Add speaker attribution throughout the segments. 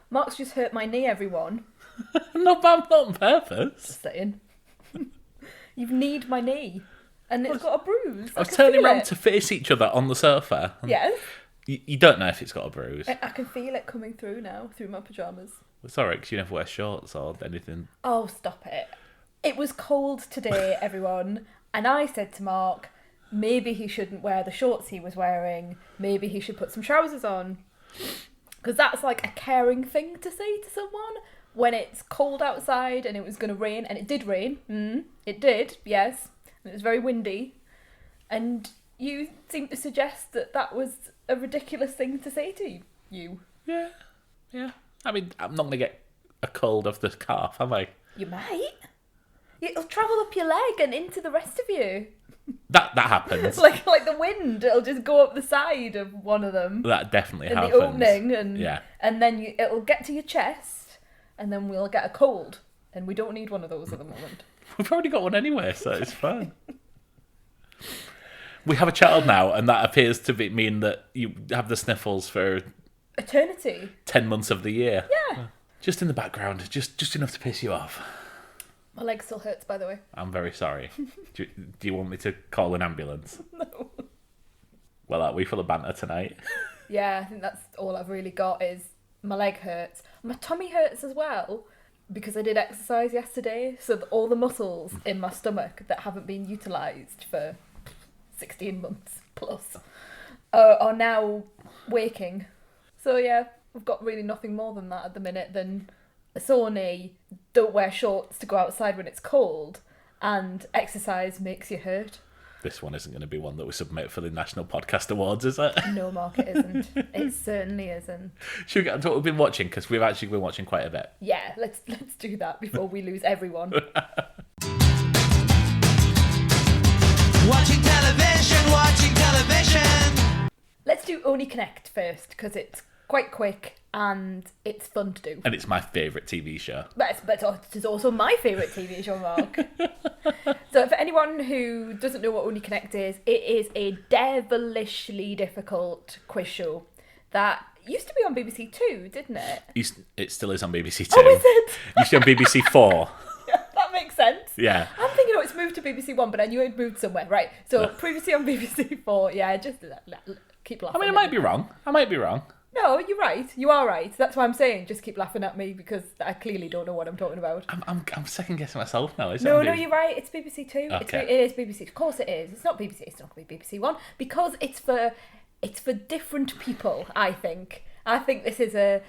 Speaker 1: Mark's just hurt my knee, everyone.
Speaker 2: Not on purpose.
Speaker 1: Just saying. You've kneed my knee. And it's got a bruise.
Speaker 2: I was turning around to face each other on the sofa.
Speaker 1: Yes.
Speaker 2: You don't know if it's got a bruise.
Speaker 1: I can feel it coming through now, through my pyjamas.
Speaker 2: It's alright, because you never wear shorts or anything.
Speaker 1: Oh, stop it. It was cold today, everyone. And I said to Mark, maybe he shouldn't wear the shorts he was wearing. Maybe he should put some trousers on. Because that's like a caring thing to say to someone when it's cold outside and it was going to rain. And it did rain. It did, yes. And it was very windy. And you seemed to suggest that was a ridiculous thing to say to you.
Speaker 2: Yeah. I mean, I'm not going to get a cold off the calf, am I?
Speaker 1: You might. It'll travel up your leg and into the rest of you.
Speaker 2: That happens.
Speaker 1: like the wind, it'll just go up the side of one of them.
Speaker 2: That definitely happens.
Speaker 1: In the opening, and then it'll get to your chest, and then we'll get a cold. And we don't need one of those at the moment.
Speaker 2: We've already got one anyway, so it's fine. We have a child now, and that appears to mean that you have the sniffles for
Speaker 1: eternity.
Speaker 2: 10 months of the year.
Speaker 1: Yeah.
Speaker 2: Just in the background, just enough to piss you off.
Speaker 1: My leg still hurts, by the way.
Speaker 2: I'm very sorry. Do you want me to call an ambulance?
Speaker 1: No.
Speaker 2: Well, are we full of banter tonight?
Speaker 1: Yeah, I think that's all I've really got is my leg hurts. My tummy hurts as well because I did exercise yesterday. So all the muscles in my stomach that haven't been utilised for 16 months plus are now waking. So yeah, I've got really nothing more than that at the minute than a sore knee, don't wear shorts to go outside when it's cold, and exercise makes you hurt.
Speaker 2: This one isn't going to be one that we submit for the National Podcast Awards, is it?
Speaker 1: No, Mark, it isn't. It certainly isn't.
Speaker 2: Should we get on to what we've been watching? Because we've actually been watching quite a bit.
Speaker 1: Yeah, let's do that before we lose everyone.
Speaker 3: Watching television.
Speaker 1: Let's do Only Connect first, because it's quite quick and it's fun to do.
Speaker 2: And it's my favourite TV show.
Speaker 1: But it's also my favourite TV show, Mark. So for anyone who doesn't know what Only Connect is, it is a devilishly difficult quiz show that used to be on BBC Two, didn't it?
Speaker 2: It still is on BBC Two.
Speaker 1: Oh, is it?
Speaker 2: Used to be on BBC Four.
Speaker 1: Yeah, that makes sense.
Speaker 2: Yeah.
Speaker 1: I'm thinking, it's moved to BBC One, but I knew it moved somewhere. Right, so previously on BBC Four, yeah, just keep laughing.
Speaker 2: I mean, I might be wrong.
Speaker 1: No, you're right. You are right. That's why I'm saying just keep laughing at me because I clearly don't know what I'm talking about.
Speaker 2: I'm second guessing myself now.
Speaker 1: No, you're right. It's BBC Two.
Speaker 2: Okay.
Speaker 1: It is BBC. Of course it is. It's not BBC. It's not going to be BBC One because it's for different people. I think this is a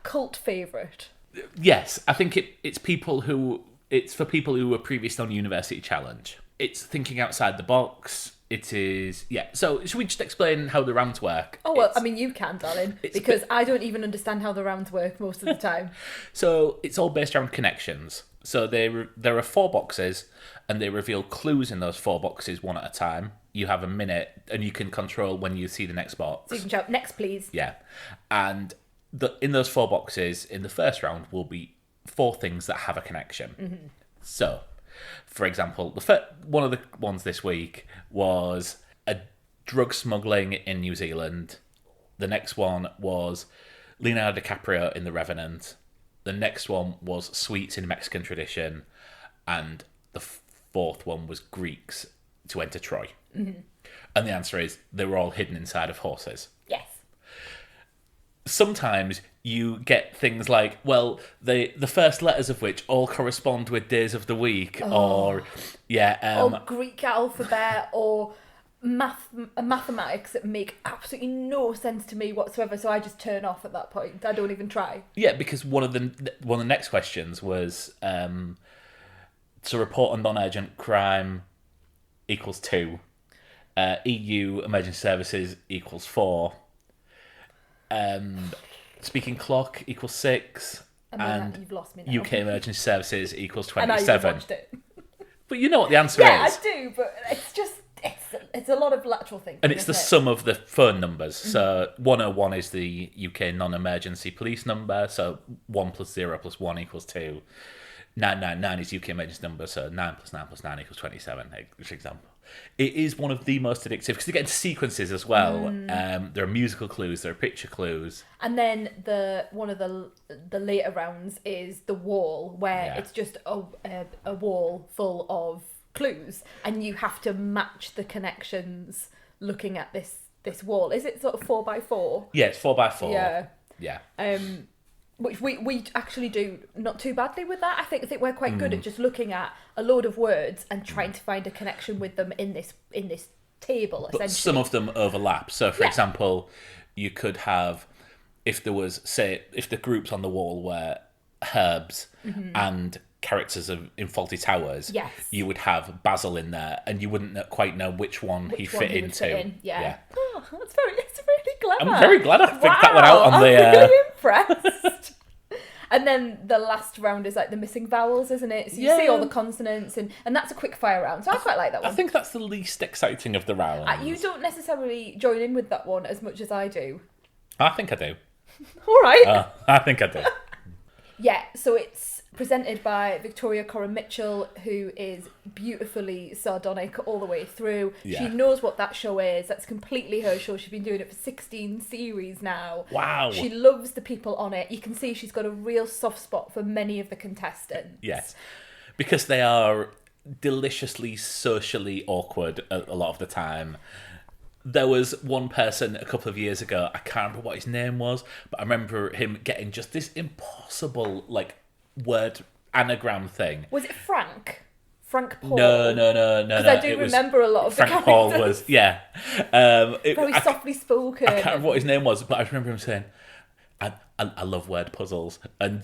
Speaker 1: cult favourite.
Speaker 2: Yes, I think it's for people who were previously on University Challenge. It's thinking outside the box. It is, yeah. So should we just explain how the rounds work?
Speaker 1: Oh, well, I mean, you can, darling, because I don't even understand how the rounds work most of the time.
Speaker 2: So it's all based around connections. So there are 4 boxes, and they reveal clues in those 4 boxes one at a time. You have a minute, and you can control when you see the next box.
Speaker 1: So you can shout, next, please.
Speaker 2: Yeah. And in those 4 boxes, in the first round, will be 4 things that have a connection. Mm-hmm. So, for example, one of the ones this week was a drug smuggling in New Zealand. The next one was Leonardo DiCaprio in The Revenant. The next one was sweets in Mexican tradition. And the 4th one was Greeks to enter Troy. Mm-hmm. And the answer is they were all hidden inside of horses.
Speaker 1: Yes.
Speaker 2: Sometimes you get things like, well, the first letters of which all correspond with days of the week, or
Speaker 1: Greek alphabet, or mathematics that make absolutely no sense to me whatsoever. So I just turn off at that point. I don't even try.
Speaker 2: Yeah, because one of the next questions was to report on non-urgent crime equals 2, EU emergency services equals 4. Speaking clock equals 6, and
Speaker 1: you've lost me now.
Speaker 2: UK emergency services equals 27.
Speaker 1: And I even watched it.
Speaker 2: But you know what the answer
Speaker 1: Yeah,
Speaker 2: is.
Speaker 1: I do, but it's a lot of lateral thinking.
Speaker 2: And it's the sum of the phone numbers. Mm-hmm. So 101 is the UK non-emergency police number. So 1 plus 0 plus 1 equals 2. 999 is UK emergency number. So 9 plus 9 plus 9 equals 27, for example. It is one of the most addictive because you get into sequences as well. There are musical clues, there are picture clues.
Speaker 1: And then one of the later rounds is the wall, where it's just a wall full of clues, and you have to match the connections looking at this wall. Is it sort of 4x4?
Speaker 2: Yeah, it's 4x4.
Speaker 1: Yeah.
Speaker 2: Yeah.
Speaker 1: Which we actually do not too badly with that. I think we're quite good at just looking at a load of words and trying to find a connection with them in this table.
Speaker 2: But some of them overlap. So, for example, you could have, if the groups on the wall were herbs and characters in Fawlty Towers, you would have Basil in there, and you wouldn't quite know which one he fit into.
Speaker 1: Yeah. Oh, it's really clever.
Speaker 2: I'm very glad I picked that one out on
Speaker 1: I'm
Speaker 2: the.
Speaker 1: really impressed. And then the last round is like the missing vowels, isn't it? So you see all the consonants, and that's a quick fire round. So I quite like that one.
Speaker 2: I think that's the least exciting of the rounds.
Speaker 1: You don't necessarily join in with that one as much as I do.
Speaker 2: I think I do.
Speaker 1: All right.
Speaker 2: I think I do.
Speaker 1: Yeah, so it's presented by Victoria Coren Mitchell, who is beautifully sardonic all the way through.
Speaker 2: Yeah.
Speaker 1: She knows what that show is. That's completely her show. She's been doing it for 16 series now.
Speaker 2: Wow.
Speaker 1: She loves the people on it. You can see she's got a real soft spot for many of the contestants.
Speaker 2: Yes. Because they are deliciously socially awkward a lot of the time. There was one person a couple of years ago, I can't remember what his name was, but I remember him getting just this impossible, word anagram thing.
Speaker 1: Was it Frank? Frank Paul?
Speaker 2: No.
Speaker 1: Because I do remember a lot of the
Speaker 2: Frank
Speaker 1: characters.
Speaker 2: Paul was, yeah.
Speaker 1: Very softly spoken.
Speaker 2: I can't remember what his name was, but I remember him saying, I love word puzzles. And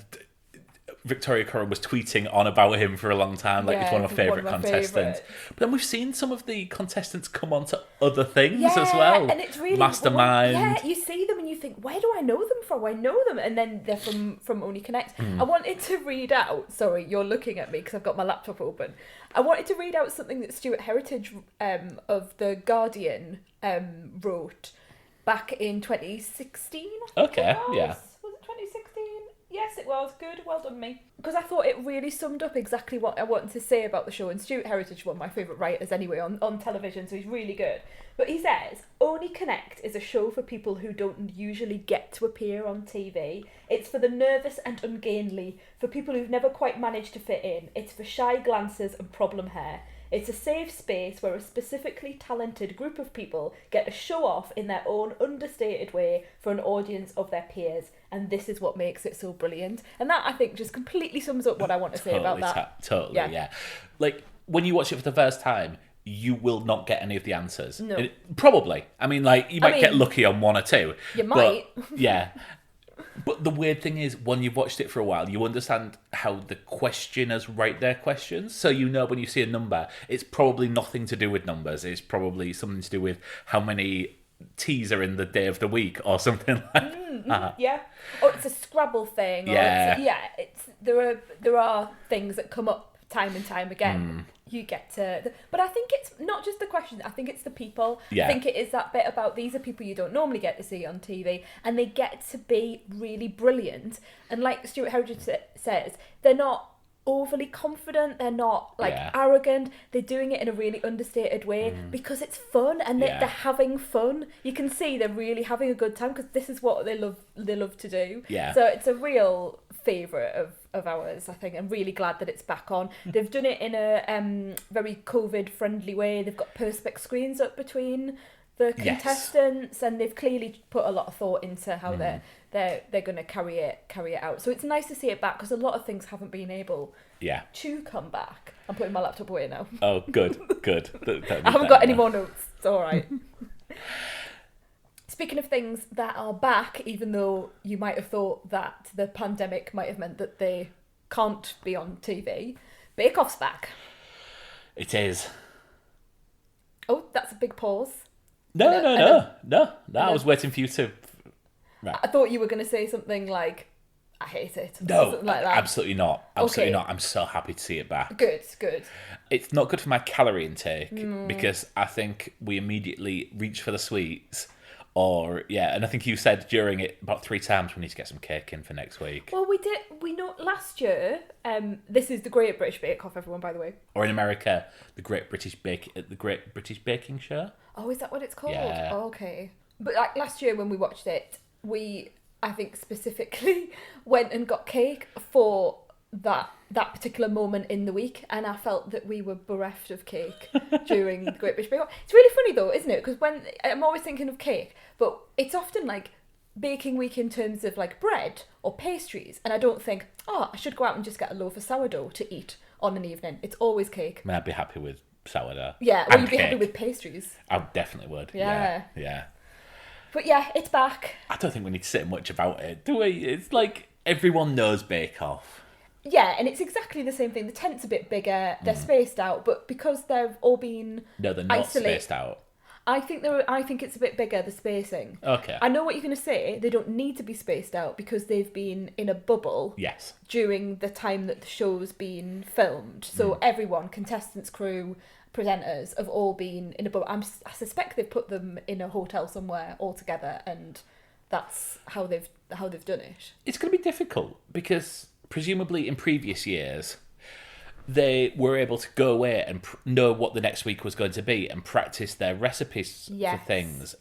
Speaker 2: Victoria Coren was tweeting on about him for a long time, it's one of my favourite contestants. But then we've seen some of the contestants come on to other things as well.
Speaker 1: And it's really
Speaker 2: Mastermind.
Speaker 1: you see them and you think, where do I know them from? I know them, and then they're from Only Connect. I wanted to read out. Sorry, you're looking at me because I've got my laptop open. I wanted to read out something that Stuart Heritage of The Guardian wrote back in 2016.
Speaker 2: Okay, yeah.
Speaker 1: Was it 2016? Yes, it was. Good. Well done, me. Because I thought it really summed up exactly what I wanted to say about the show. And Stuart Heritage, one of my favourite writers anyway, on television, so he's really good. But he says, Only Connect is a show for people who don't usually get to appear on TV. It's for the nervous and ungainly, for people who've never quite managed to fit in. It's for shy glances and problem hair. It's a safe space where a specifically talented group of people get to show off in their own understated way for an audience of their peers. And this is what makes it so brilliant. And that, I think, just completely sums up what I want to say about that.
Speaker 2: Totally, yeah. When you watch it for the first time, you will not get any of the answers.
Speaker 1: No.
Speaker 2: Probably. I mean, you might get lucky on one or two.
Speaker 1: You might.
Speaker 2: Yeah. But the weird thing is, when you've watched it for a while, you understand how the questioners write their questions. So you know when you see a number, it's probably nothing to do with numbers. It's probably something to do with how many T's are in the day of the week or something like that.
Speaker 1: Yeah. Or it's a Scrabble thing. There are things that come up time and time again. You get to... But I think it's not just the questions. I think it's the people.
Speaker 2: Yeah.
Speaker 1: I think it is that bit about these are people you don't normally get to see on TV, and they get to be really brilliant. And like Stuart Heritage says, they're not overly confident, they're not arrogant, they're doing it in a really understated way because it's fun, and they're having fun. You can see they're really having a good time because this is what they love to do.
Speaker 2: Yeah.
Speaker 1: So it's a real favourite of ours, I think. I'm really glad that it's back on. They've done it in a very COVID friendly way. They've got perspex screens up between the contestants, and they've clearly put a lot of thought into how they're going to carry it out. So it's nice to see it back because a lot of things haven't been able to come back. I'm putting my laptop away now.
Speaker 2: Oh, good.
Speaker 1: I haven't got any more notes. It's all right. Speaking of things that are back, even though you might have thought that the pandemic might have meant that they can't be on TV, Bake Off's back.
Speaker 2: It is.
Speaker 1: Oh, that's a big pause.
Speaker 2: No. I was waiting for you to... Right.
Speaker 1: I thought you were going to say something like, I hate it.
Speaker 2: No,
Speaker 1: something like that.
Speaker 2: Absolutely not. Absolutely not. I'm so happy to see it back.
Speaker 1: Good.
Speaker 2: It's not good for my calorie intake because I think we immediately reach for the sweets Or, yeah, and I think you said during it about 3 times we need to get some cake in for next week.
Speaker 1: Well, we know last year, this is the Great British Bake Off, everyone, by the way.
Speaker 2: Or in America, the Great British Baking Show.
Speaker 1: Oh, is that what it's called?
Speaker 2: Yeah.
Speaker 1: Oh, okay. But like last year when we watched it, we, I think specifically, went and got cake for that particular moment in the week, and I felt that we were bereft of cake during the Great British Bake Off. It's really funny though, isn't it? Because when I'm always thinking of cake, but it's often like baking week in terms of like bread or pastries, and I don't think, oh, I should go out and just get a loaf of sourdough to eat on an evening. It's always cake.
Speaker 2: I mean, I'd be happy with sourdough.
Speaker 1: Yeah, well, you'd be happy with pastries.
Speaker 2: I definitely would.
Speaker 1: Yeah.
Speaker 2: Yeah.
Speaker 1: But yeah, it's back.
Speaker 2: I don't think we need to say much about it, do we? It's like everyone knows Bake Off.
Speaker 1: Yeah, and it's exactly the same thing. The tent's a bit bigger, they're spaced out, but because they've all been
Speaker 2: No, they're not
Speaker 1: isolated,
Speaker 2: spaced out.
Speaker 1: I think it's a bit bigger, the spacing.
Speaker 2: Okay.
Speaker 1: I know what you're going to say. They don't need to be spaced out because they've been in a bubble
Speaker 2: Yes.
Speaker 1: during the time that the show's been filmed. So everyone, contestants, crew, presenters, have all been in a bubble. I suspect they've put them in a hotel somewhere all together, and that's how they've done it.
Speaker 2: It's going to be difficult because presumably in previous years they were able to go away and know what the next week was going to be and practice their recipes for things.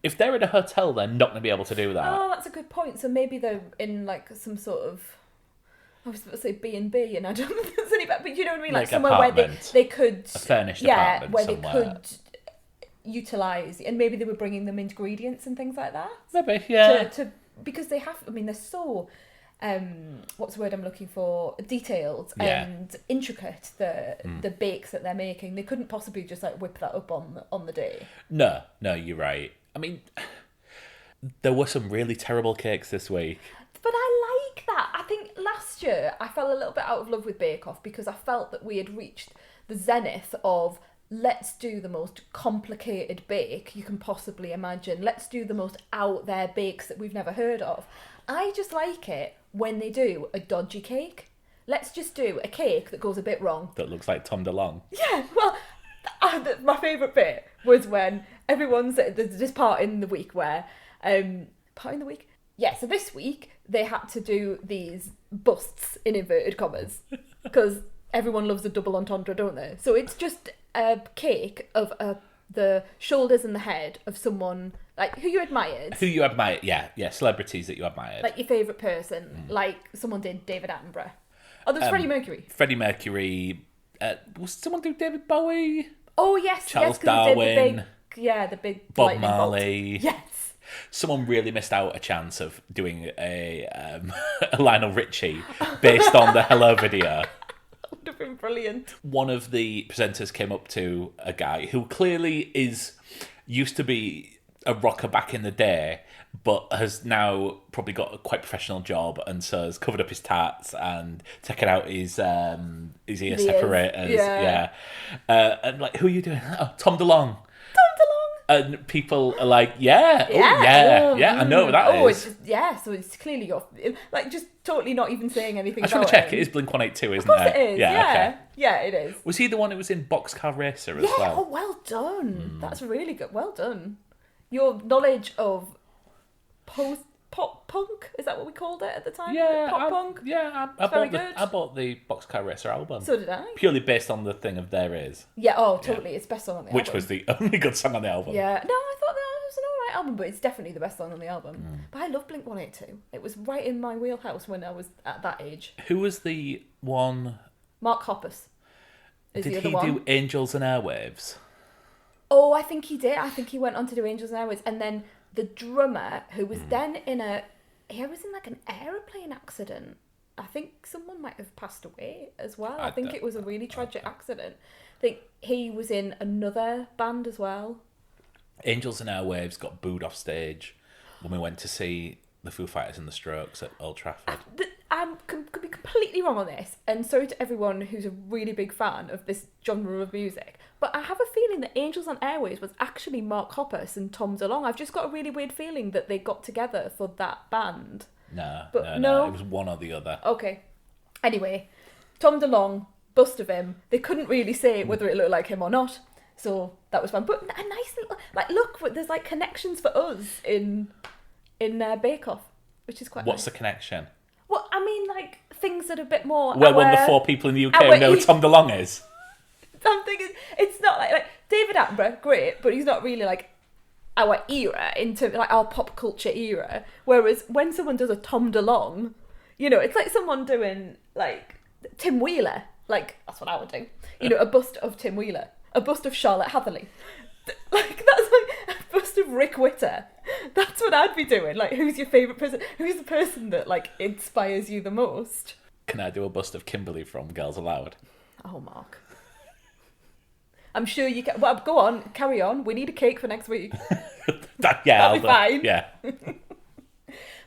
Speaker 2: If they're in a hotel, they're not going to be able to do that.
Speaker 1: Oh, that's a good point. So maybe they're in like some sort of, I was supposed to say B&B, and I don't think that's any better, but you know what I mean? Like somewhere where they could...
Speaker 2: A furnished apartment
Speaker 1: where
Speaker 2: somewhere.
Speaker 1: they could utilise, and maybe they were bringing them ingredients and things like that.
Speaker 2: Maybe, yeah.
Speaker 1: Because they have, I mean, they're so... what's the word I'm looking for? Detailed and intricate. The bakes that they're making, they couldn't possibly just like whip that up on the day.
Speaker 2: No, you're right. I mean, there were some really terrible cakes this week.
Speaker 1: But I like that. I think last year I fell a little bit out of love with Bake Off because I felt that we had reached the zenith of let's do the most complicated bake you can possibly imagine. Let's do the most out there bakes that we've never heard of. I just like it when they do a dodgy cake. Let's just do a cake that goes a bit wrong.
Speaker 2: That looks like Tom DeLonge.
Speaker 1: Yeah, well, my favourite bit was when there's this part in the week where, so this week they had to do these busts in inverted commas because everyone loves a double entendre, don't they? So it's just a cake of the shoulders and the head of someone like who you admired.
Speaker 2: Yeah, celebrities that you admired.
Speaker 1: Like your favourite person, like someone did David Attenborough. Oh, there's Freddie Mercury.
Speaker 2: Freddie Mercury. Was someone do David Bowie?
Speaker 1: Oh yes,
Speaker 2: Charles
Speaker 1: 'cause
Speaker 2: Darwin.
Speaker 1: the big
Speaker 2: Bob
Speaker 1: lightning bolt.
Speaker 2: Marley.
Speaker 1: Yes.
Speaker 2: Someone really missed out a chance of doing a Lionel Richie based on the Hello video.
Speaker 1: Would have been brilliant.
Speaker 2: One of the presenters came up to a guy who clearly used to be a rocker back in the day, but has now probably got a quite professional job, and so has covered up his tats and taken out his ear separators. Yeah. And like, who are you doing? Oh, Tom DeLonge. And people are like, yeah, I know what that is.
Speaker 1: So it's clearly like just totally not even saying anything.
Speaker 2: I just want to check. It is Blink-182, isn't it?
Speaker 1: Of course it is.
Speaker 2: Okay.
Speaker 1: Yeah, it is.
Speaker 2: Was he the one who was in Boxcar Racer as well?
Speaker 1: Oh, well done. That's really good. Well done. Your knowledge of pop punk, is that what we called it at the time?
Speaker 2: Yeah,
Speaker 1: pop punk.
Speaker 2: Yeah, I bought the Boxcar Racer album.
Speaker 1: So did I.
Speaker 2: Purely based on the thing of There Is.
Speaker 1: Yeah. Oh, totally. Yeah. It's best song on the album.
Speaker 2: Which was the only good song on the album.
Speaker 1: Yeah. No, I thought that was an alright album, but it's definitely the best song on the album. But I love Blink-182. It was right in my wheelhouse when I was at that age.
Speaker 2: Who was the one?
Speaker 1: Mark Hoppus.
Speaker 2: Did he do Angels and Airwaves?
Speaker 1: Oh, I think he did. I think he went on to do Angels and Airwaves, and then the drummer, who was then he was in like an aeroplane accident. I think someone might have passed away as well. I think it was a really tragic accident. I think he was in another band as well.
Speaker 2: Angels and Airwaves got booed off stage when we went to see the Foo Fighters and the Strokes at Old Trafford.
Speaker 1: I could be completely wrong on this, and sorry to everyone who's a really big fan of this genre of music, but I have a feeling that Angels on Airwaves was actually Mark Hoppus and Tom DeLonge. I've just got a really weird feeling that they got together for that band.
Speaker 2: No.
Speaker 1: No.
Speaker 2: It was one or the other.
Speaker 1: Okay. Anyway, Tom DeLonge, bust of him. They couldn't really say whether it looked like him or not. So that was fun. But a nice little, like, look, there's like connections for us in Bake Off, which is quite
Speaker 2: What's
Speaker 1: nice.
Speaker 2: the connection?
Speaker 1: Well, I mean, like, things that are a bit more...
Speaker 2: We're one of the 4 people in the UK who know who Tom DeLonge is.
Speaker 1: I'm thinking, it's not like David Attenborough, great, but he's not really like our era, into like our pop culture era. Whereas when someone does a Tom DeLonge, you know, it's like someone doing like Tim Wheeler. Like, that's what I would do. You know, a bust of Tim Wheeler, a bust of Charlotte Hatherley. Like, that's like a bust of Rick Witter. That's what I'd be doing. Like, who's your favourite person? Who's the person that like inspires you the most?
Speaker 2: Can I do a bust of Kimberly from Girls Aloud?
Speaker 1: Oh, Mark. I'm sure you can. Well, go on, carry on. We need a cake for next week. That'll be fine.
Speaker 2: Yeah.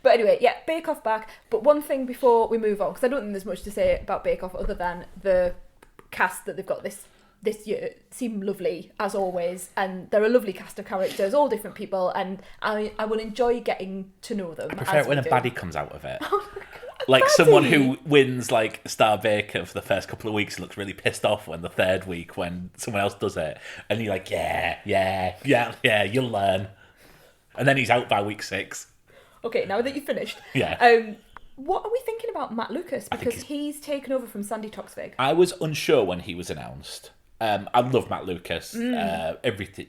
Speaker 1: But anyway, yeah, Bake Off back. But one thing before we move on, because I don't think there's much to say about Bake Off other than the cast that they've got this year seem lovely as always, and they're a lovely cast of characters, all different people, and I will enjoy getting to know them.
Speaker 2: I prefer it when a baddie comes out of it.
Speaker 1: Oh,
Speaker 2: like
Speaker 1: baddie.
Speaker 2: Someone who wins like Star Baker for the first couple of weeks and looks really pissed off when the third week when someone else does it, and you're like, yeah, you'll learn. And then he's out by week 6.
Speaker 1: Okay, now that you've finished, what are we thinking about Matt Lucas? Because he's taken over from Sandy Toksvig.
Speaker 2: I was unsure when he was announced. I love Matt Lucas. Everything.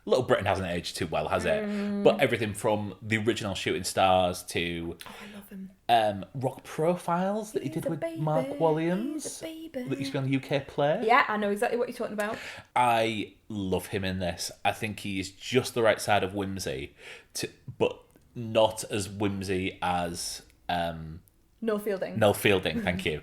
Speaker 2: Little Britain hasn't aged too well, has it? But everything from the original Shooting Stars to
Speaker 1: I love him.
Speaker 2: Rock Profiles that he did with Mark Williams that used to be on the UK Play.
Speaker 1: Yeah, I know exactly what you're talking about.
Speaker 2: I love him in this. I think he is just the right side of whimsy, but not as whimsy as...
Speaker 1: Noel Fielding.
Speaker 2: Noel Fielding, thank you.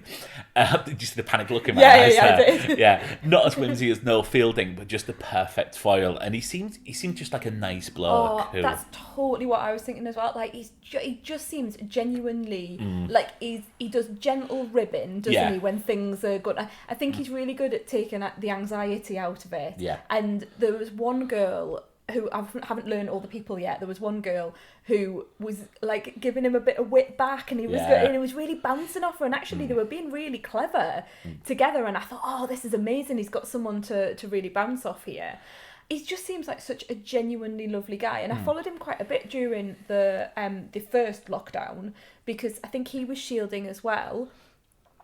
Speaker 2: Did you see the panic look in my eyes there?
Speaker 1: I did.
Speaker 2: Yeah, not as whimsy as Noel Fielding, but just the perfect foil. And he seemed just like a nice bloke.
Speaker 1: Oh, that's totally what I was thinking as well. Like, he just seems genuinely like he does gentle ribbing, doesn't he? When things are good, I think he's really good at taking the anxiety out of it.
Speaker 2: Yeah.
Speaker 1: And there was one girl who I haven't learned all the people yet. There was one girl who was like giving him a bit of wit back, and he was really bouncing off her. And actually, they were being really clever together. And I thought, oh, this is amazing. He's got someone to really bounce off here. He just seems like such a genuinely lovely guy, and I followed him quite a bit during the first lockdown because I think he was shielding as well.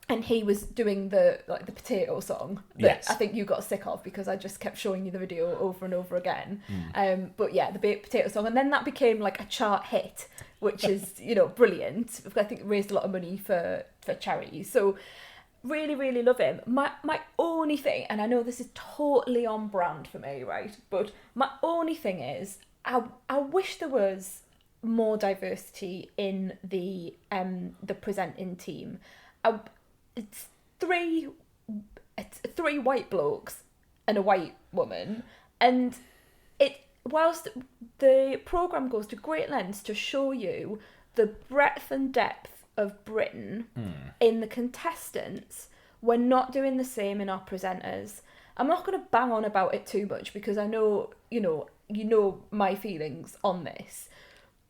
Speaker 1: And he was doing the potato song that I think you got sick of because I just kept showing you the video over and over again. But yeah, the baked potato song. And then that became like a chart hit, which is, brilliant. I think it raised a lot of money for charity. So really, really love him. My only thing, and I know this is totally on brand for me, right? But my only thing is I wish there was more diversity in the presenting team. It's three white blokes and a white woman, and whilst the programme goes to great lengths to show you the breadth and depth of Britain in the contestants, we're not doing the same in our presenters. I'm not going to bang on about it too much because I know you know my feelings on this,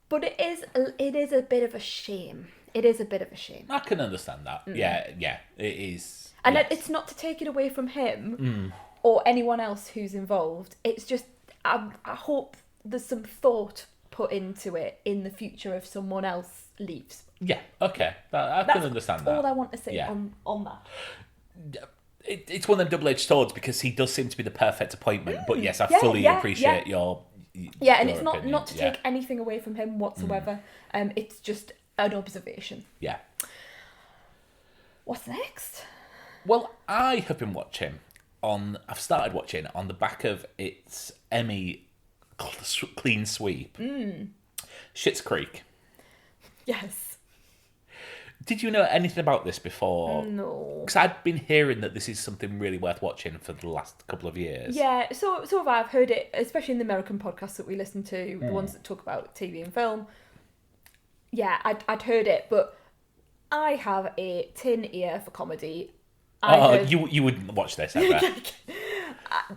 Speaker 1: but it is a bit of a shame. It is a bit of a shame.
Speaker 2: I can understand that. Yeah, it is.
Speaker 1: And it's not to take it away from him or anyone else who's involved. It's just, I hope there's some thought put into it in the future if someone else leaves.
Speaker 2: Yeah, okay. I can understand that.
Speaker 1: That's all I want to say on that.
Speaker 2: It's one of them double-edged swords because he does seem to be the perfect appointment. But yes, I fully appreciate your
Speaker 1: and it's not to take anything away from him whatsoever. It's just an observation.
Speaker 2: Yeah.
Speaker 1: What's next?
Speaker 2: Well, I have been watching I've started watching on the back of its Emmy clean sweep. Schitt's Creek.
Speaker 1: Yes.
Speaker 2: Did you know anything about this before?
Speaker 1: No.
Speaker 2: Because I'd been hearing that this is something really worth watching for the last couple of years.
Speaker 1: Yeah, so have I. I've heard it, especially in the American podcasts that we listen to, the ones that talk about TV and film. Yeah, I'd heard it, but I have a tin ear for comedy.
Speaker 2: You wouldn't watch this ever.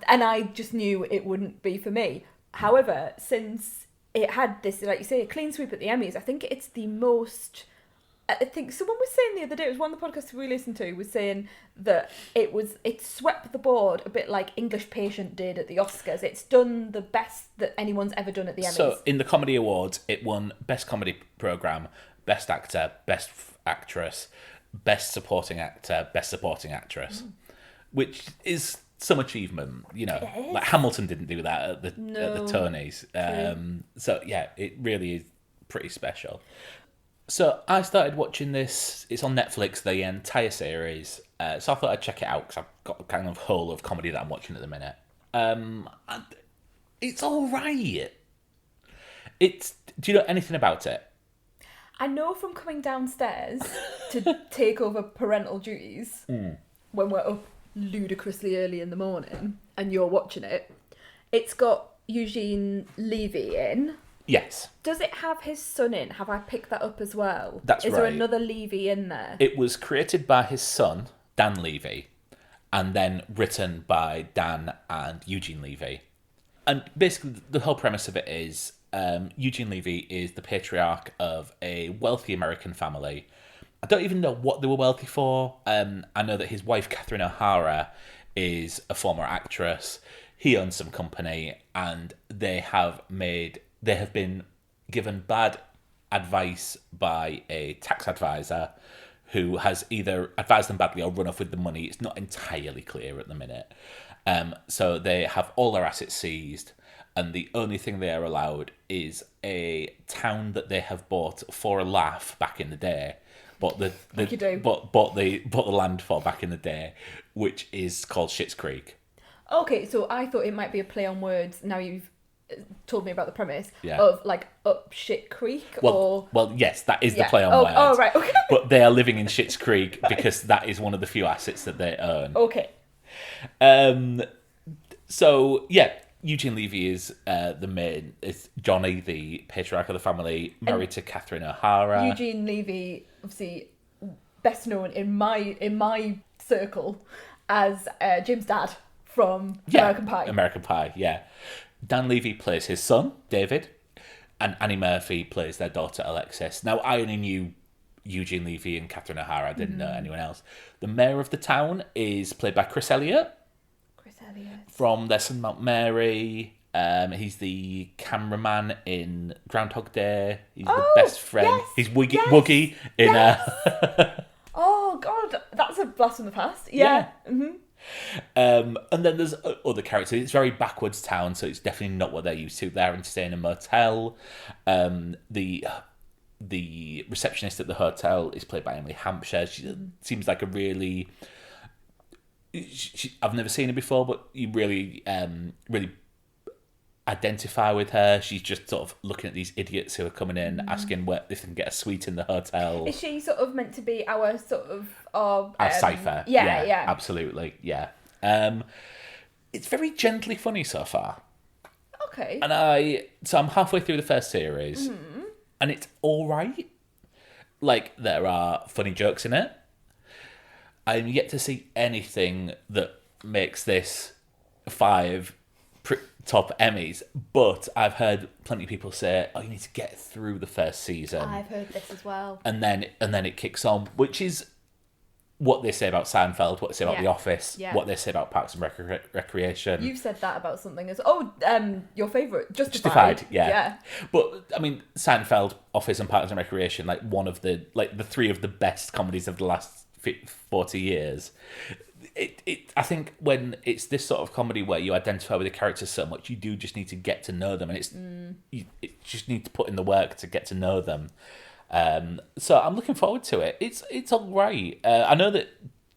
Speaker 1: And I just knew it wouldn't be for me. However, since it had this, like you say, a clean sweep at the Emmys, I think it's the most I think someone was saying the other day, it was one of the podcasts we listened to, was saying that it swept the board a bit like English Patient did at the Oscars. It's done the best that anyone's ever done at the Emmys.
Speaker 2: So in the Comedy Awards, it won Best Comedy Programme, Best Actor, Best Actress, Best Supporting Actor, Best Supporting Actress, which is some achievement. You know, like Hamilton didn't do that at the Tonys. So yeah, it really is pretty special. So I started watching this. It's on Netflix, the entire series. So I thought I'd check it out because I've got a kind of whole of comedy that I'm watching at the minute. And it's all right. Do you know anything about it?
Speaker 1: I know from coming downstairs to take over parental duties when we're up ludicrously early in the morning and you're watching it. It's got Eugene Levy in.
Speaker 2: Yes.
Speaker 1: Does it have his son in? Have I picked that up as well?
Speaker 2: That's right.
Speaker 1: Is there another Levy in there?
Speaker 2: It was created by his son, Dan Levy, and then written by Dan and Eugene Levy. And basically, the whole premise of it is Eugene Levy is the patriarch of a wealthy American family. I don't even know what they were wealthy for. I know that his wife, Catherine O'Hara, is a former actress. He owns some company, and they have been given bad advice by a tax advisor who has either advised them badly or run off with the money. It's not entirely clear at the minute. So they have all their assets seized, and the only thing they are allowed is a town that they have bought for a laugh back in the day. Bought the land for back in the day, which is called Schitt's Creek.
Speaker 1: Okay, so I thought it might be a play on words. Now you've told me about the premise
Speaker 2: Yeah.
Speaker 1: of like up Schitt Creek
Speaker 2: Well, yes, that is the
Speaker 1: Yeah.
Speaker 2: play on words.
Speaker 1: Oh, right, okay.
Speaker 2: But they are living in Schitt's Creek because that is one of the few assets that they own.
Speaker 1: Okay.
Speaker 2: So yeah, Eugene Levy is it's Johnny, the patriarch of the family, married to Catherine O'Hara.
Speaker 1: Eugene Levy, obviously best known in my circle as Jim's dad from American Pie.
Speaker 2: American Pie, yeah. Dan Levy plays his son, David, and Annie Murphy plays their daughter, Alexis. Now, I only knew Eugene Levy and Catherine O'Hara. I didn't know anyone else. The mayor of the town is played by Chris Elliott. From There's Something About Mary. He's the cameraman in Groundhog Day. He's the best friend.
Speaker 1: Yes,
Speaker 2: He's Woogie in...
Speaker 1: Oh, God, that's a blast from the past. Yeah. Mm-hmm.
Speaker 2: And then there's other characters. It's a very backwards town, so it's definitely not what they're used to. They're staying in a motel. The receptionist at the hotel is played by Emily Hampshire. She seems like a really... I've never seen her before, but you really identify with her. She's just sort of looking at these idiots who are coming in, asking if they can get a suite in the hotel.
Speaker 1: Is she sort of meant to be our sort of...
Speaker 2: our cipher. Yeah, absolutely, yeah. It's very gently funny so far.
Speaker 1: Okay.
Speaker 2: And I'm halfway through the first series, and it's all right. Like, there are funny jokes in it. I'm yet to see anything that makes this 5 top Emmys, but I've heard plenty of people say, "Oh, you need to get through the first season."
Speaker 1: I've heard this as well.
Speaker 2: And then it kicks on, which is what they say about Seinfeld, what they say about The Office, what they say about Parks and Recreation.
Speaker 1: You've said that about something as your favourite,
Speaker 2: Justified, yeah. But I mean, Seinfeld, Office, and Parks and Recreation, like one of the the 3 of the best comedies of the last 40 years. I think when it's this sort of comedy where you identify with the characters so much, you do just need to get to know them, and you just need to put in the work to get to know them. So I'm looking forward to it. It's all right. I know that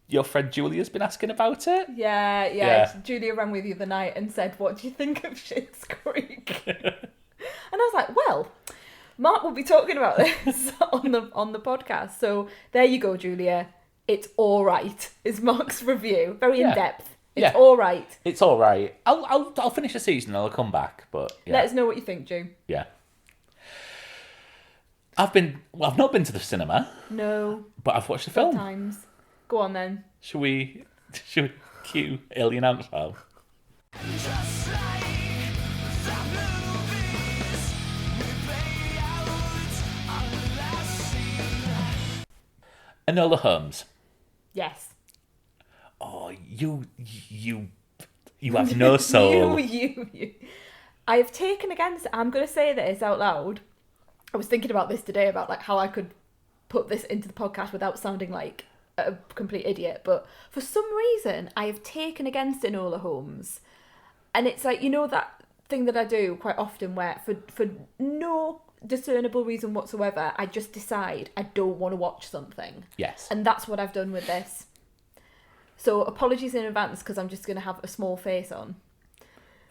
Speaker 2: your friend Julia's been asking about it.
Speaker 1: Yeah. Julia rang me the other night and said, "What do you think of Schitt's Creek?" And I was like, "Well, Mark will be talking about this on the podcast." So there you go, Julia. It's all right. Is Mark's review very in depth? It's all right.
Speaker 2: It's all right. I'll finish the season and I'll come back. But
Speaker 1: let us know what you think, Ju.
Speaker 2: Yeah. I've not been to the cinema.
Speaker 1: No.
Speaker 2: But I've watched the film.
Speaker 1: Times. Go on then.
Speaker 2: Should we cue Alien Ant Farm? Enola Holmes.
Speaker 1: Yes.
Speaker 2: Oh, you have no soul.
Speaker 1: You. I have taken against. I'm going to say this out loud. I was thinking about this today about like how I could put this into the podcast without sounding like a complete idiot. But for some reason, I have taken against Enola Holmes, and it's like, you know, that thing that I do quite often where for no discernible reason whatsoever, I just decide I don't want to watch something.
Speaker 2: Yes.
Speaker 1: And that's what I've done with this. So apologies in advance because I'm just going to have a small face on.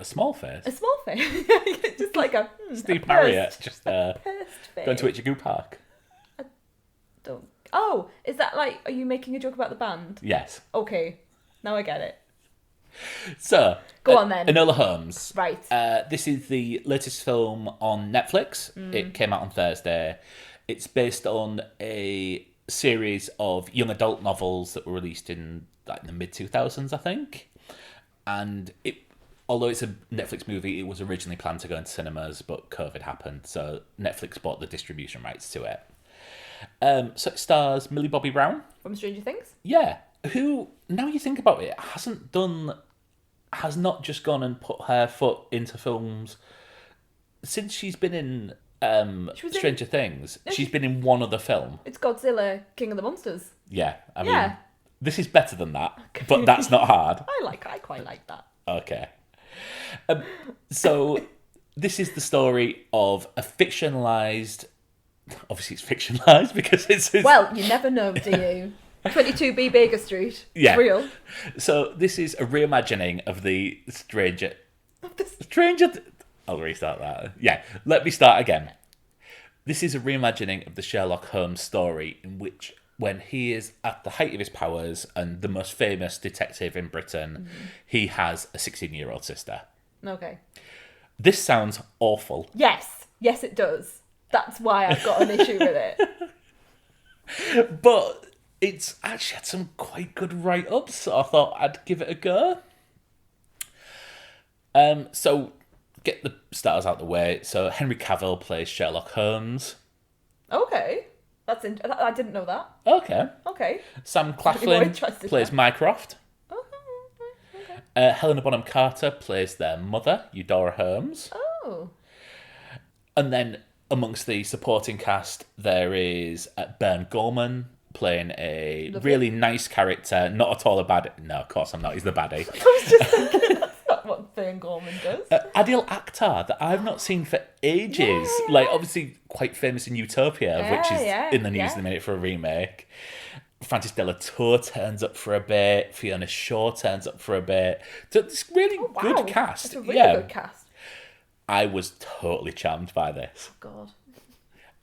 Speaker 2: A small face?
Speaker 1: A small face. Just like a...
Speaker 2: Steve
Speaker 1: a
Speaker 2: Marriott, just
Speaker 1: face.
Speaker 2: going to Itchy Park.
Speaker 1: I don't... Oh, is that like... Are you making a joke about the band?
Speaker 2: Yes.
Speaker 1: Okay, now I get it.
Speaker 2: So,
Speaker 1: go on then.
Speaker 2: Enola Holmes.
Speaker 1: Right.
Speaker 2: This is the latest film on Netflix. It came out on Thursday. It's based on a series of young adult novels that were released in like the mid-2000s, I think. And although it's a Netflix movie, it was originally planned to go into cinemas, but COVID happened, so Netflix bought the distribution rights to it. So it stars Millie Bobby Brown.
Speaker 1: From Stranger Things?
Speaker 2: Yeah. Who, now you think about it, has not just gone and put her foot into films since she's been in Stranger Things. She's been in one other film.
Speaker 1: It's Godzilla, King of the Monsters.
Speaker 2: Yeah, I mean, this is better than that, but that's not hard.
Speaker 1: I quite like that.
Speaker 2: Okay. So this is the story of a fictionalized... Obviously it's fictionalized because it's...
Speaker 1: Well, you never know, do you? 22B Baker Street.
Speaker 2: Yeah.
Speaker 1: It's real.
Speaker 2: So this is a reimagining of the Stranger... I'll restart that. Yeah, let me start again. This is a reimagining of the Sherlock Holmes story in which, when he is at the height of his powers and the most famous detective in Britain, he has a 16-year-old sister.
Speaker 1: Okay.
Speaker 2: This sounds awful.
Speaker 1: Yes. Yes, it does. That's why I've got an issue with it.
Speaker 2: But it's actually had some quite good write-ups, so I thought I'd give it a go. So, get the stars out the way. So, Henry Cavill plays Sherlock Holmes.
Speaker 1: Okay. I didn't know that.
Speaker 2: Okay. Sam Claflin plays Mycroft.
Speaker 1: Okay.
Speaker 2: Helena Bonham Carter plays their mother, Eudora Holmes.
Speaker 1: Oh.
Speaker 2: And then amongst the supporting cast, there is Bern Gorman playing a really nice character, not at all a baddie. No, of course I'm not. He's the baddie.
Speaker 1: I was just thinking that's not what Bern Gorman does.
Speaker 2: Adil Akhtar, that I've not seen for ages.
Speaker 1: Yeah.
Speaker 2: Like, obviously quite famous in Utopia, which is in the news
Speaker 1: yeah.
Speaker 2: in a minute for a remake. Francis Delatour turns up for a bit. Fiona Shaw turns up for a bit. So it's really good cast.
Speaker 1: It's a really good cast.
Speaker 2: I was totally charmed by this.
Speaker 1: Oh, God.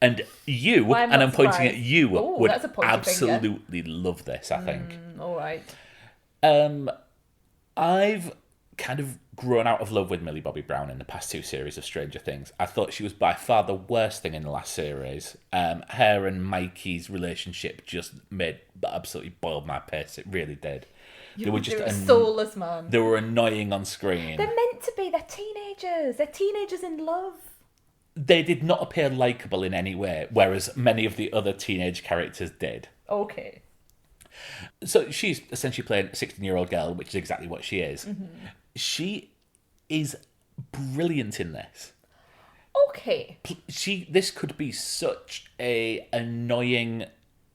Speaker 2: And you, and I'm pointing at you, would absolutely love this, I think.
Speaker 1: All right.
Speaker 2: I've kind of grown out of love with Millie Bobby Brown in the past two series of Stranger Things. I thought she was by far the worst thing in the last series. Her and Mikey's relationship just absolutely boiled my piss. It really did.
Speaker 1: They were soulless, man.
Speaker 2: They were annoying on screen.
Speaker 1: They're meant to be. They're teenagers. They're teenagers in love.
Speaker 2: They did not appear likeable in any way, whereas many of the other teenage characters did.
Speaker 1: Okay.
Speaker 2: So she's essentially playing a 16-year-old girl, which is exactly what she is. Mm-hmm. She is brilliant in this.
Speaker 1: Okay.
Speaker 2: This could be such a annoying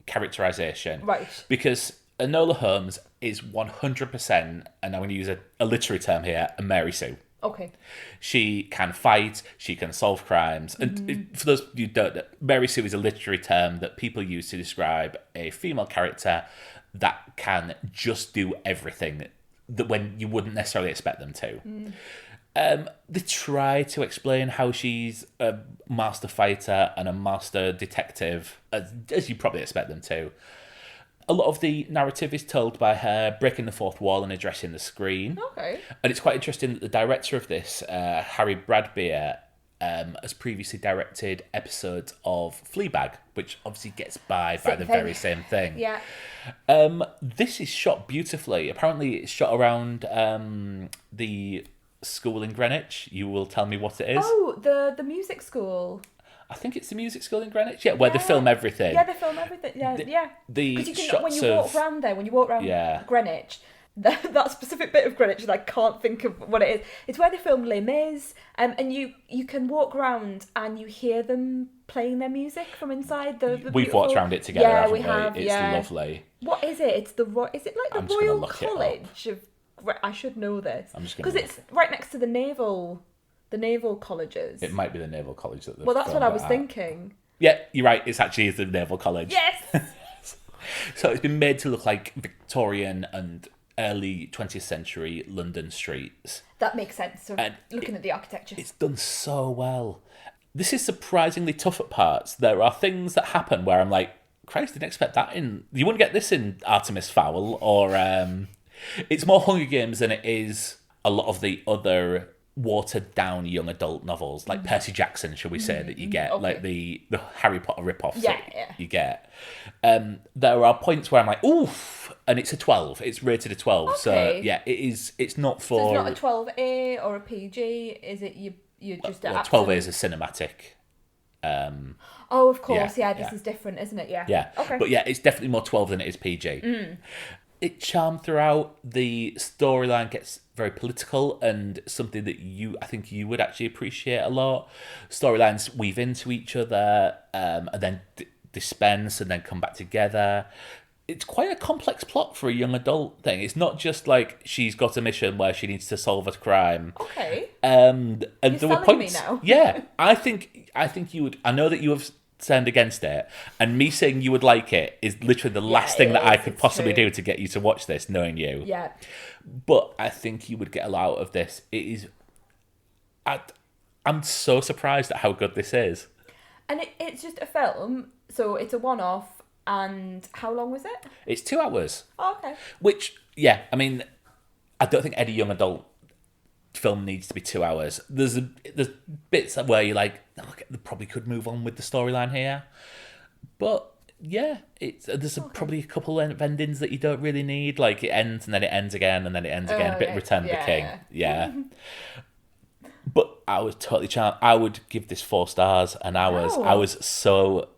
Speaker 2: characterization.
Speaker 1: Right.
Speaker 2: Because Enola Holmes is 100%, and I'm going to use a literary term here, a Mary Sue.
Speaker 1: Okay.
Speaker 2: She can fight, she can solve crimes. And for those of you who don't know, Mary Sue is a literary term that people use to describe a female character that can just do everything that when you wouldn't necessarily expect them to. They try to explain how she's a master fighter and a master detective, as you probably expect them to. A lot of the narrative is told by her breaking the fourth wall and addressing the screen.
Speaker 1: Okay.
Speaker 2: And it's quite interesting that the director of this, Harry Bradbeer, has previously directed episodes of Fleabag, which obviously gets by the very same thing.
Speaker 1: Yeah.
Speaker 2: This is shot beautifully. Apparently it's shot around the school in Greenwich. You will tell me what it is.
Speaker 1: Oh, the music school.
Speaker 2: I think it's the music school in Greenwich. Yeah, where they film everything.
Speaker 1: Yeah, they film everything. Yeah, yeah.
Speaker 2: The
Speaker 1: Because
Speaker 2: shots
Speaker 1: when you walk around there, when you walk around Greenwich, that specific bit of Greenwich, and I can't think of what it is. It's where they film Les Mis, and you can walk around and you hear them playing their music from inside the
Speaker 2: We've walked around it together, haven't we?
Speaker 1: Have.
Speaker 2: It's lovely.
Speaker 1: What is it? Is it like the Royal College of? I should know this because it's right next to the naval colleges.
Speaker 2: It might be the naval college that.
Speaker 1: Well, that's what I was thinking.
Speaker 2: Yeah, you're right. It's actually the naval college.
Speaker 1: Yes.
Speaker 2: So it's been made to look like Victorian and early 20th century London streets.
Speaker 1: That makes sense. So looking at the architecture,
Speaker 2: it's done so well. This is surprisingly tough at parts. There are things that happen where I'm like, Christ, didn't expect that in. You wouldn't get this in Artemis Fowl or. It's more Hunger Games than it is a lot of the other watered down young adult novels, like Percy Jackson, shall we say, that you get, like the Harry Potter rip-offs you get. There are points where I'm like, oof, and it's a 12. It's rated a 12. Okay. So yeah, it is. It's not for.
Speaker 1: So it's not a 12A or a PG. Is it you just?
Speaker 2: Well, 12A is a cinematic.
Speaker 1: Oh, of course. Yeah, this is different, isn't it? Yeah.
Speaker 2: Yeah.
Speaker 1: Okay.
Speaker 2: But yeah, it's definitely more 12 than it is PG. It charmed throughout. The storyline gets very political and something that I think you would actually appreciate a lot. Storylines weave into each other and then dispense and then come back together. It's quite a complex plot for a young adult thing. It's not just like she's got a mission where she needs to solve a crime.
Speaker 1: Okay.
Speaker 2: And
Speaker 1: You're
Speaker 2: there were
Speaker 1: selling
Speaker 2: points.
Speaker 1: Me now.
Speaker 2: Yeah, I think you would. I know that you have turned against it, and me saying you would like it is literally the last thing that I could possibly do to get you to watch this, knowing you.
Speaker 1: Yeah.
Speaker 2: But I think you would get a lot out of this. It is. I'm so surprised at how good this is.
Speaker 1: And it's just a film, so it's a one-off. And how long was it?
Speaker 2: It's 2 hours.
Speaker 1: Oh, okay.
Speaker 2: Which, yeah, I mean, I don't think any young adult film needs to be 2 hours. There's bits where you're like, oh, they probably could move on with the storyline here. But yeah, there's probably a couple of endings that you don't really need. Like it ends and then it ends again and then it ends again. A bit of Return of the King. Yeah. But I was totally charmed. I would give this 4 stars, and I was so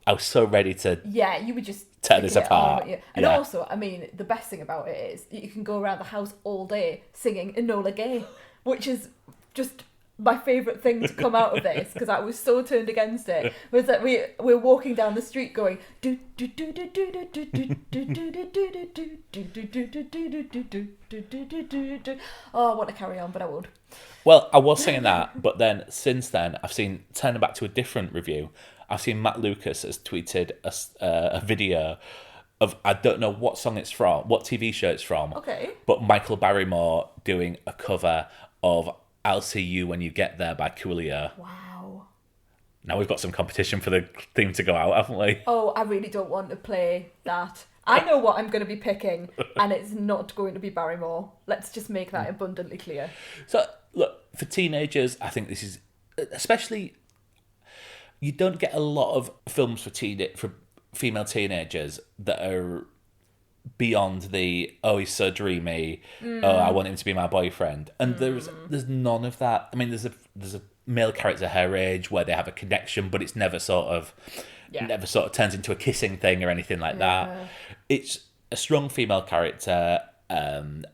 Speaker 2: ready to.
Speaker 1: Yeah, you would just
Speaker 2: tear this apart.
Speaker 1: And also, I mean, the best thing about it is you can go around the house all day singing Enola Gay, which is just my favourite thing to come out of this because I was so turned against it. Was that we're walking down the street going do do do do do do do do do do do do do do. Oh, I want to carry on, but I won't.
Speaker 2: Well, I was singing that, but then since then, I've seen, turning back to a different review, I've seen Matt Lucas has tweeted a video of, I don't know what song it's from, what TV show it's from, but Michael Barrymore doing a cover of I'll See You When You Get There by Coolio.
Speaker 1: Wow.
Speaker 2: Now we've got some competition for the theme to go out, haven't we?
Speaker 1: Oh, I really don't want to play that. I know what I'm going to be picking, and it's not going to be Barrymore. Let's just make that abundantly clear.
Speaker 2: So, look, for teenagers, I think this is... Especially, you don't get a lot of films for female teenagers that are beyond the, oh, he's so dreamy, oh, I want him to be my boyfriend. And there's none of that. I mean, there's a male character her age where they have a connection, but it's never sort of turns into a kissing thing or anything like that. It's a strong female character.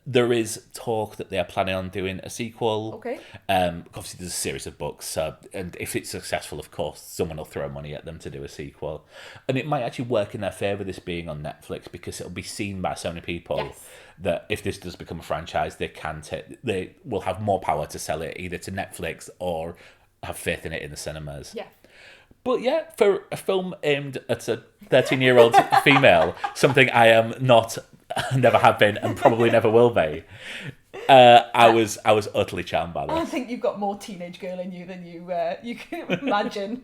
Speaker 2: There is talk that they are planning on doing a sequel.
Speaker 1: Okay.
Speaker 2: Obviously, there's a series of books, and if it's successful, of course, someone will throw money at them to do a sequel. And it might actually work in their favour, this being on Netflix, because it'll be seen by so many people that if this does become a franchise, they will have more power to sell it either to Netflix or have faith in it in the cinemas.
Speaker 1: Yeah.
Speaker 2: But yeah, for a film aimed at a 13-year-old female, something I am not, never have been, and probably never will be, I was utterly charmed by this.
Speaker 1: I think you've got more teenage girl in you than you can imagine.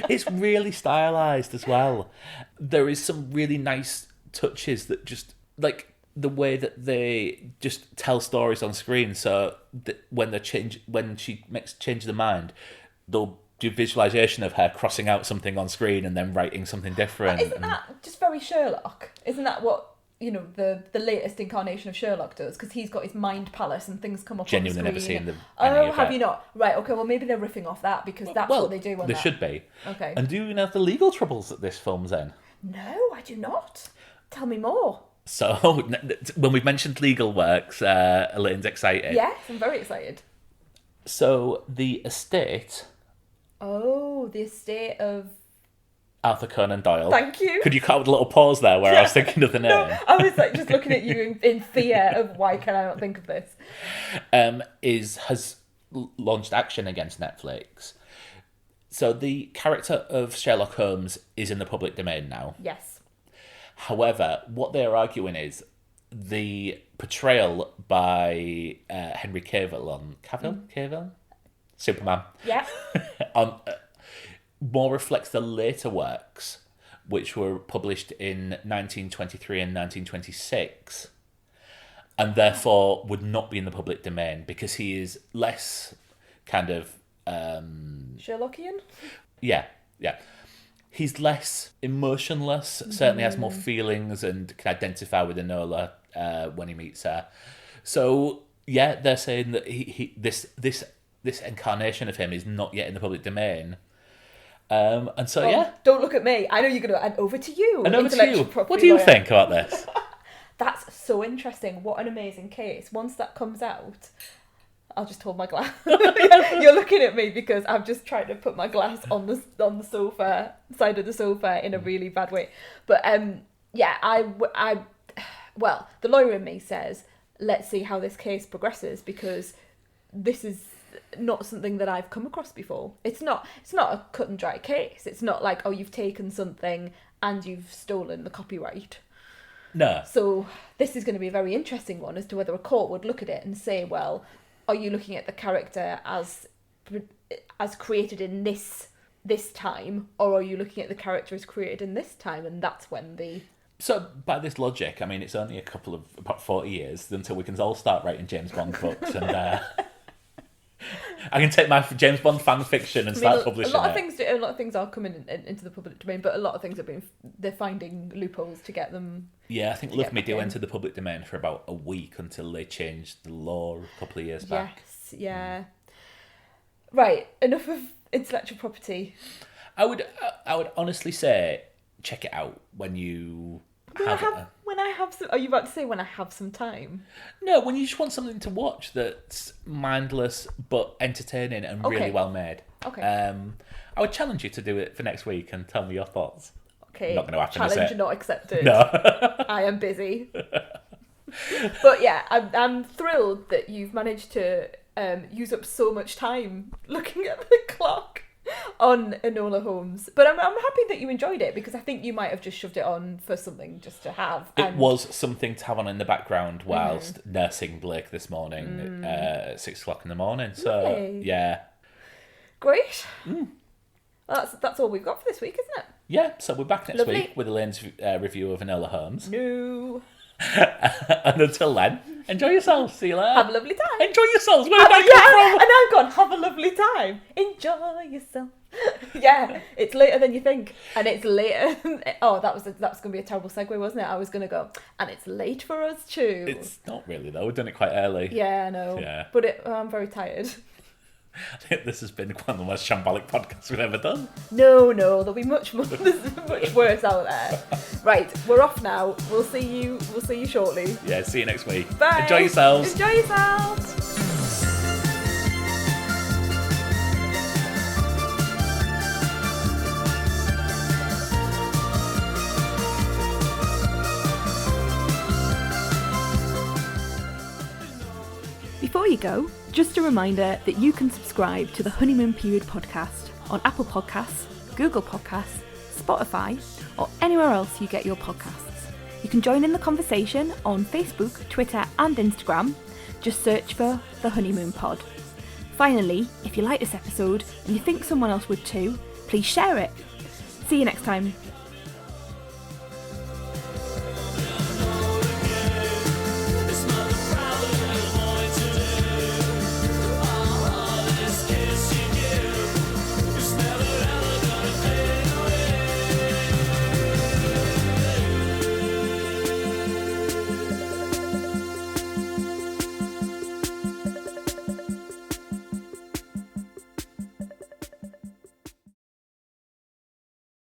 Speaker 2: It's really stylized as well. There is some really nice touches that just, like the way that they just tell stories on screen. So that when she makes change their mind, they'll do visualization of her crossing out something on screen and then writing something different.
Speaker 1: Isn't that just very Sherlock? Isn't that what the latest incarnation of Sherlock does, because he's got his mind palace and things come up
Speaker 2: Genuinely
Speaker 1: on the
Speaker 2: never
Speaker 1: screen.
Speaker 2: seen them.
Speaker 1: Oh, have you not? Right, okay, well maybe they're riffing off that, because that's what they do on
Speaker 2: There
Speaker 1: that.
Speaker 2: should be.
Speaker 1: Okay.
Speaker 2: And do you know the legal troubles that this film's in?
Speaker 1: No, I do not. Tell me more.
Speaker 2: So, when we've mentioned legal works, Elaine's excited.
Speaker 1: Yes, I'm very excited.
Speaker 2: So, the estate...
Speaker 1: Oh, the estate of...
Speaker 2: Arthur Conan Doyle.
Speaker 1: Thank you.
Speaker 2: Could you cut out a little pause there where I was thinking of the name?
Speaker 1: No, I was like just looking at you in fear of why can I not think of this?
Speaker 2: Has launched action against Netflix. So the character of Sherlock Holmes is in the public domain now.
Speaker 1: Yes.
Speaker 2: However, what they're arguing is the portrayal by Henry Cavill, Superman,
Speaker 1: Yeah.
Speaker 2: more reflects the later works, which were published in 1923 and 1926, and therefore would not be in the public domain because he is less kind of...
Speaker 1: Sherlockian?
Speaker 2: Yeah. He's less emotionless, certainly has more feelings and can identify with Enola when he meets her. So, yeah, they're saying that this incarnation of him is not yet in the public domain. And so, yeah.
Speaker 1: Don't look at me. I know you're going to... And over to you.
Speaker 2: And over to you. What do you think about this?
Speaker 1: That's so interesting. What an amazing case. Once that comes out... I'll just hold my glass. You're looking at me because I'm just trying to put my glass on the sofa, side of the sofa, in a really bad way. But well, the lawyer in me says, let's see how this case progresses, because this is not something that I've come across before. It's not a cut and dry case. It's not like, oh, you've taken something and you've stolen the copyright.
Speaker 2: No.
Speaker 1: So this is going to be a very interesting one as to whether a court would look at it and say, well, are you looking at the character as created in this time, or are you looking at the character as created in this time? And that's when the...
Speaker 2: So, by this logic, I mean, it's only about 40 years until we can all start writing James Bond books, and I can take my James Bond fan fiction and start publishing it.
Speaker 1: A lot of things are coming into the public domain, but a lot of things they're finding loopholes to get them.
Speaker 2: Yeah, I think Love Me Do entered the public domain for about a week until they changed the law a couple of years back.
Speaker 1: Yes, yeah. Right, enough of intellectual property.
Speaker 2: I would honestly say check it out when you
Speaker 1: when I have some... Are you about to say when I have some time?
Speaker 2: No, when you just want something to watch that's mindless but entertaining and really well made.
Speaker 1: Okay.
Speaker 2: I would challenge you to do it for next week and tell me your thoughts.
Speaker 1: Okay.
Speaker 2: Not going to happen.
Speaker 1: Challenge not accepted.
Speaker 2: No.
Speaker 1: I am busy. But yeah, I'm thrilled that you've managed to use up so much time looking at the clock on Enola Holmes. But I'm happy that you enjoyed it, because I think you might have just shoved it on for something just to have.
Speaker 2: It was something to have on in the background whilst nursing Blake this morning at 6 o'clock in the morning. So,
Speaker 1: Yay.
Speaker 2: Yeah.
Speaker 1: Great. Well, that's all we've got for this week, isn't it?
Speaker 2: Yeah, so we're back next
Speaker 1: Lovely.
Speaker 2: week with Elaine's review of Enola Holmes.
Speaker 1: No.
Speaker 2: And until then, enjoy yourselves. See you later.
Speaker 1: Have a lovely time.
Speaker 2: Enjoy yourselves. Where did I come from?
Speaker 1: And I've gone, have a lovely time. Enjoy yourself. Yeah, it's later than you think. And it's later. Oh, that was going to be a terrible segue, wasn't it? I was going to go, and it's late for us too.
Speaker 2: It's not really, though. We've done it quite early.
Speaker 1: Yeah, I know.
Speaker 2: Yeah.
Speaker 1: But I'm very tired.
Speaker 2: I think this has been one of the most shambolic podcasts we've ever done.
Speaker 1: No, there'll be much more. There's much worse out there. Right, we're off now. We'll see you shortly.
Speaker 2: Yeah, see you next week.
Speaker 1: Bye.
Speaker 2: Enjoy yourselves.
Speaker 1: Enjoy yourselves. Before you go, just a reminder that you can subscribe to the Honeymoon Period podcast on Apple Podcasts, Google Podcasts, Spotify, or anywhere else you get your podcasts. You can join in the conversation on Facebook, Twitter, and Instagram. Just search for The Honeymoon Pod. Finally, if you like this episode and you think someone else would too, please share it. See you next time.